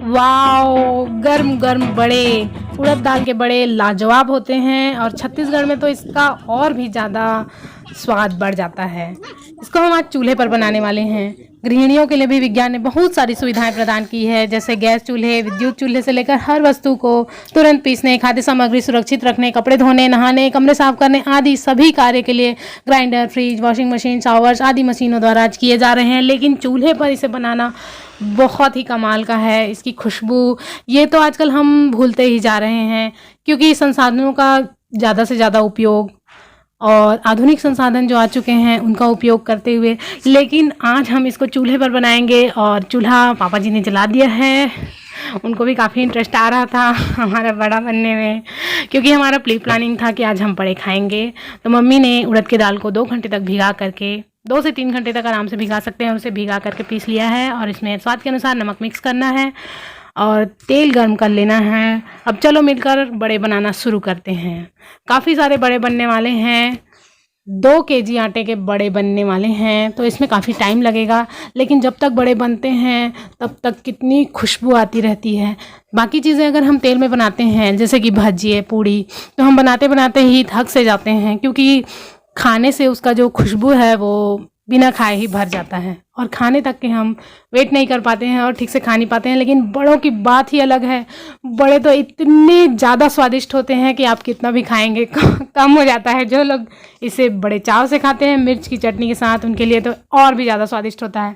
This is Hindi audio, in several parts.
वाओ, गर्म गर्म बड़े, उड़द दाल के बड़े लाजवाब होते हैं और छत्तीसगढ़ में तो इसका और भी ज़्यादा स्वाद बढ़ जाता है। इसको हम आज चूल्हे पर बनाने वाले हैं। गृहिणियों के लिए भी विज्ञान ने बहुत सारी सुविधाएं प्रदान की है, जैसे गैस चूल्हे, विद्युत चूल्हे से लेकर हर वस्तु को तुरंत पीसने, खाद्य सामग्री सुरक्षित रखने, कपड़े धोने, नहाने, कमरे साफ करने आदि सभी कार्य के लिए grinder, fridge, washing machine, showers आदि मशीनों द्वारा आज किए जा रहे हैं। लेकिन चूल्हे पर इसे बनाना बहुत ही कमाल का है। इसकी खुशबू, ये तो आजकल हम भूलते ही जा रहे हैं क्योंकि संसाधनों का ज़्यादा से ज़्यादा उपयोग और आधुनिक संसाधन जो आ चुके हैं उनका उपयोग करते हुए, लेकिन आज हम इसको चूल्हे पर बनाएंगे। और चूल्हा पापा जी ने जला दिया है, उनको भी काफ़ी इंटरेस्ट आ रहा था हमारा बड़ा बनने में, क्योंकि हमारा प्री प्लानिंग था कि आज हम बड़े खाएंगे। तो मम्मी ने उड़द की दाल को 2 घंटे तक भिगा करके, 2 से 3 घंटे तक आराम से भिगा सकते हैं, उसे भिगा करके पीस लिया है और इसमें स्वाद के अनुसार नमक मिक्स करना है और तेल गर्म कर लेना है। अब चलो मिलकर बड़े बनाना शुरू करते हैं। काफ़ी सारे बड़े बनने वाले हैं, 2 केजी आटे के बड़े बनने वाले हैं, तो इसमें काफ़ी टाइम लगेगा। लेकिन जब तक बड़े बनते हैं तब तक कितनी खुशबू आती रहती है। बाकी चीज़ें अगर हम तेल में बनाते हैं, जैसे कि भजिए, पूड़ी, तो हम बनाते बनाते ही थक से जाते हैं, क्योंकि खाने से उसका जो खुशबू है वो बिना खाए ही भर जाता है और खाने तक के हम वेट नहीं कर पाते हैं और ठीक से खा नहीं पाते हैं। लेकिन बड़ों की बात ही अलग है। बड़े तो इतने ज़्यादा स्वादिष्ट होते हैं कि आप कितना भी खाएंगे कम हो जाता है। जो लोग इसे बड़े चाव से खाते हैं मिर्च की चटनी के साथ, उनके लिए तो और भी ज़्यादा स्वादिष्ट होता है।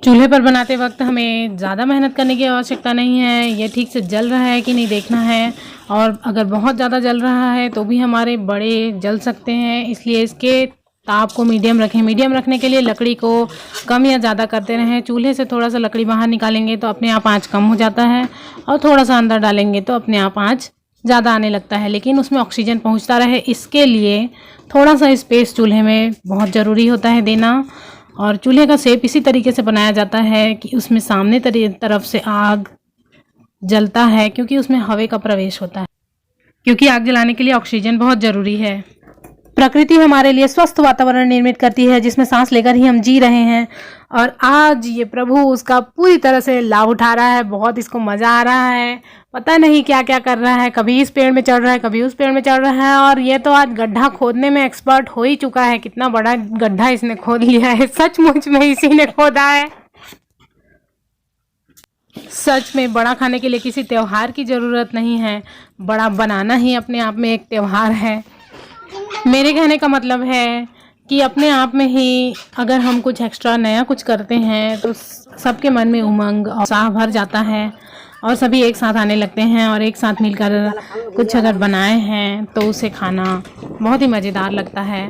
चूल्हे पर बनाते वक्त हमें ज़्यादा मेहनत करने की आवश्यकता नहीं है। ये ठीक से जल रहा है कि नहीं देखना है, और अगर बहुत ज़्यादा जल रहा है तो भी हमारे बड़े जल सकते हैं। इसलिए इसके ताप को मीडियम रखें। मीडियम रखने के लिए लकड़ी को कम या ज़्यादा करते रहें। चूल्हे से थोड़ा सा लकड़ी बाहर निकालेंगे तो अपने आप आँच कम हो जाता है, और थोड़ा सा अंदर डालेंगे तो अपने आप आँच ज़्यादा आने लगता है, लेकिन उसमें ऑक्सीजन पहुँचता रहे, इसके लिए थोड़ा सा स्पेस चूल्हे में बहुत ज़रूरी होता है देना। और चूल्हे का शेप इसी तरीके से बनाया जाता है कि उसमें सामने तरफ से आग जलता है, क्योंकि उसमें हवा का प्रवेश होता है, क्योंकि आग जलाने के लिए ऑक्सीजन बहुत ज़रूरी है। प्रकृति हमारे लिए स्वस्थ वातावरण निर्मित करती है, जिसमें सांस लेकर ही हम जी रहे हैं, और आज ये प्रभु उसका पूरी तरह से लाभ उठा रहा है। बहुत इसको मज़ा आ रहा है, पता नहीं क्या क्या कर रहा है, कभी इस पेड़ में चढ़ रहा है, कभी उस पेड़ में चढ़ रहा है। और ये तो आज गड्ढा खोदने में एक्सपर्ट हो ही चुका है। कितना बड़ा गड्ढा इसने खोद लिया है, सचमुच में इसी ने खोदा है। सच में बड़ा खाने के लिए किसी त्योहार की ज़रूरत नहीं है, बड़ा बनाना ही अपने आप में एक त्योहार है। मेरे कहने का मतलब है कि अपने आप में ही अगर हम कुछ एक्स्ट्रा नया कुछ करते हैं तो सबके मन में उमंग और उत्साह भर जाता है, और सभी एक साथ आने लगते हैं, और एक साथ मिलकर कुछ अगर बनाए हैं तो उसे खाना बहुत ही मज़ेदार लगता है।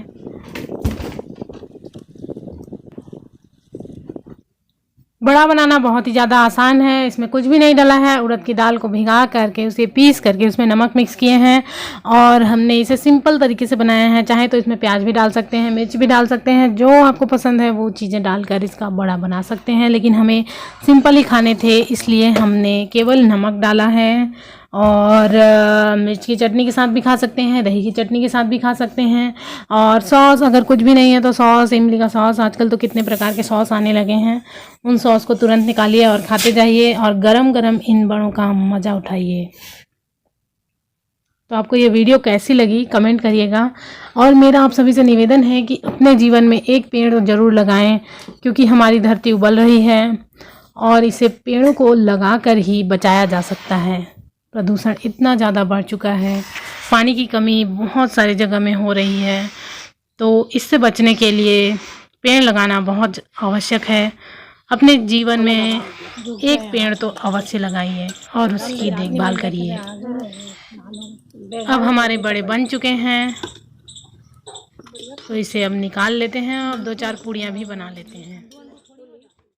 बड़ा बनाना बहुत ही ज़्यादा आसान है। इसमें कुछ भी नहीं डाला है। उड़द की दाल को भिगा करके उसे पीस करके उसमें नमक मिक्स किए हैं, और हमने इसे सिंपल तरीके से बनाया है। चाहे तो इसमें प्याज भी डाल सकते हैं, मिर्च भी डाल सकते हैं, जो आपको पसंद है वो चीज़ें डालकर इसका बड़ा बना सकते हैं। लेकिन हमें सिंपल ही खाने थे, इसलिए हमने केवल नमक डाला है। और मिर्च की चटनी के साथ भी खा सकते हैं, दही की चटनी के साथ भी खा सकते हैं। और सॉस अगर कुछ भी नहीं है तो सॉस, इमली का सॉस, आजकल तो कितने प्रकार के सॉस आने लगे हैं, उन सॉस को तुरंत निकालिए और खाते जाइए, और गरम गरम इन बड़ों का मज़ा उठाइए। तो आपको ये वीडियो कैसी लगी कमेंट करिएगा, और मेरा आप सभी से निवेदन है कि अपने जीवन में एक पेड़ ज़रूर लगाएं, क्योंकि हमारी धरती उबल रही है और इसे पेड़ों को लगा कर ही बचाया जा सकता है। प्रदूषण इतना ज़्यादा बढ़ चुका है, पानी की कमी बहुत सारी जगह में हो रही है, तो इससे बचने के लिए पेड़ लगाना बहुत आवश्यक है। अपने जीवन में एक पेड़ तो अवश्य लगाइए और उसकी देखभाल करिए। अब हमारे बड़े बन चुके हैं, तो इसे अब निकाल लेते हैं और 2-4 पूड़ियाँ भी बना लेते हैं।